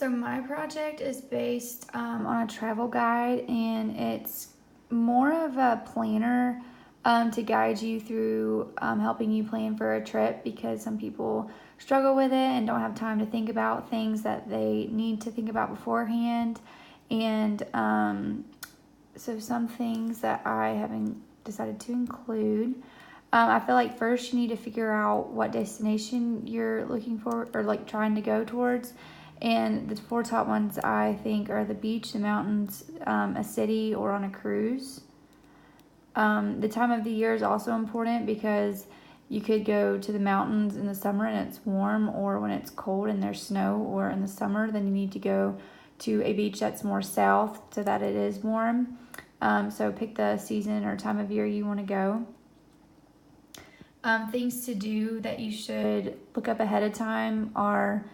So my project is based on a travel guide, and it's more of a planner to guide you through helping you plan for a trip, because some people struggle with it and don't have time to think about things that they need to think about beforehand. And so some things that I haven't decided to include. I feel like first you need to figure out what destination you're looking for or like trying to go towards. And the 4 top ones I think are the beach, the mountains, a city, or on a cruise. The time of the year is also important, because you could go to the mountains in the summer and it's warm, or when it's cold and there's snow, or in the summer then you need to go to a beach that's more south so that it is warm. So pick the season or time of year you want to go. Things to do that you should look up ahead of time are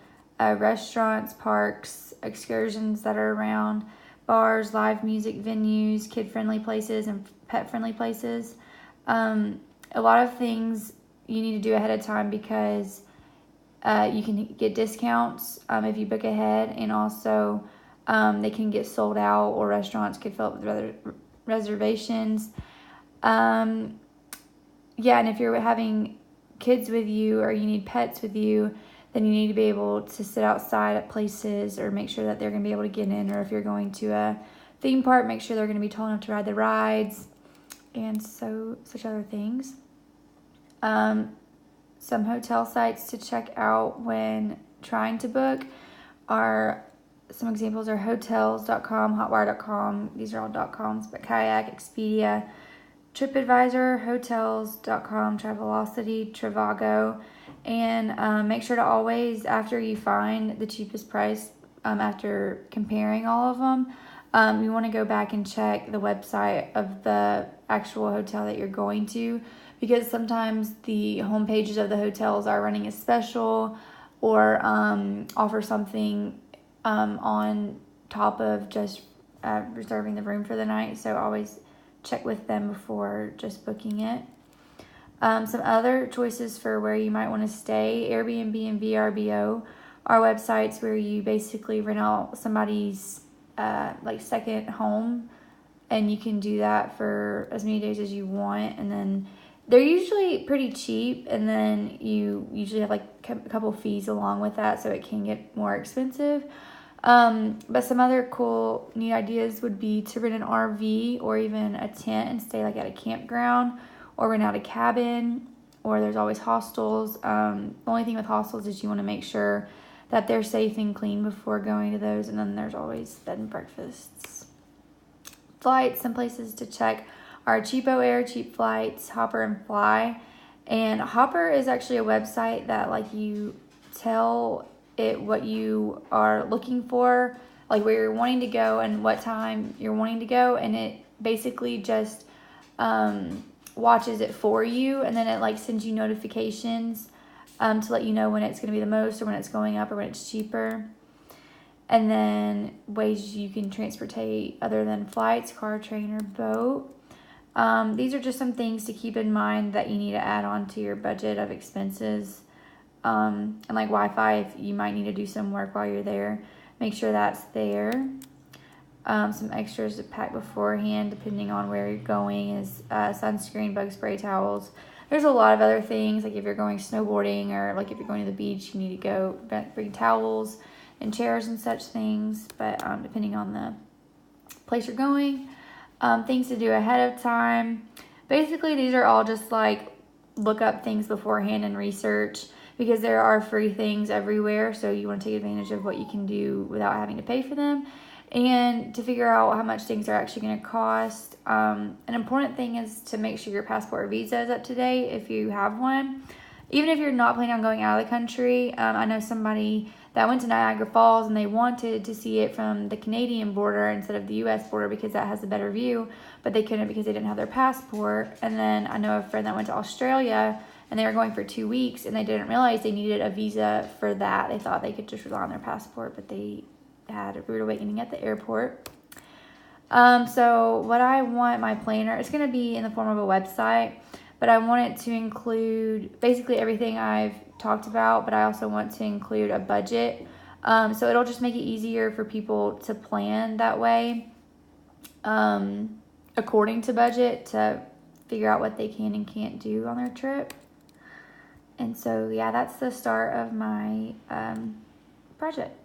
restaurants, parks, excursions that are around, bars, live music venues, kid-friendly places, and pet-friendly places. A lot of things you need to do ahead of time, because you can get discounts if you book ahead, and also they can get sold out, or restaurants could fill up with reservations. Yeah, and if you're having kids with you or you need pets with you, then you need to be able to sit outside at places, or make sure that they're going to be able to get in. Or if you're going to a theme park, make sure they're going to be tall enough to ride the rides, and such other things. Some hotel sites to check out when trying to book are, some examples are hotels.com, hotwire.com. These are all .coms, but Kayak, Expedia, TripAdvisor, hotels.com, Travelocity, Trivago. And make sure to always, after you find the cheapest price, after comparing all of them, you want to go back and check the website of the actual hotel that you're going to, because sometimes the home pages of the hotels are running a special, or offer something on top of just reserving the room for the night. So always check with them before just booking it. Some other choices for where you might want to stay: Airbnb and VRBO are websites where you basically rent out somebody's like second home, and you can do that for as many days as you want, and then they're usually pretty cheap, and then you usually have like a couple fees along with that, so it can get more expensive. But some other cool, neat ideas would be to rent an RV or even a tent and stay like at a campground, or rent out a cabin, or there's always hostels. The only thing with hostels is you want to make sure that they're safe and clean before going to those, and then there's always bed and breakfasts. Flights, some places to check are Cheapo Air, Cheap Flights, Hopper, and Fly. And Hopper is actually a website that like you tell it what you are looking for, like where you're wanting to go and what time you're wanting to go, and it basically just watches it for you, and then it like sends you notifications to let you know when it's going to be the most, or when it's going up, or when it's cheaper. And then ways you can transportate other than flights: car, train, or boat. These are just some things to keep in mind that you need to add on to your budget of expenses. And like Wi-Fi, if you might need to do some work while you're there, make sure that's there. Some extras to pack beforehand, depending on where you're going, is sunscreen, bug spray, towels. There's a lot of other things, like if you're going snowboarding, or like if you're going to the beach, you need to go bring towels and chairs and such things. But depending on the place you're going, things to do ahead of time. Basically, these are all just like look up things beforehand and research, because there are free things everywhere, so you want to take advantage of what you can do without having to pay for them, and to figure out how much things are actually going to cost. An important thing is to make sure your passport or visa is up to date if you have one, even if you're not planning on going out of the country. I know somebody that went to Niagara Falls, and they wanted to see it from the Canadian border instead of the U.S. border, because that has a better view, but they couldn't because they didn't have their passport. And then I know a friend that went to Australia, and they were going for 2 weeks, and they didn't realize they needed a visa for that. They thought they could just rely on their passport, but they had a rude awakening at the airport. So what I want my planner, it's going to be in the form of a website, but I want it to include basically everything I've talked about, but I also want to include a budget So it'll just make it easier for people to plan that way, according to budget, to figure out what they can and can't do on their trip. And so, yeah, that's the start of my project.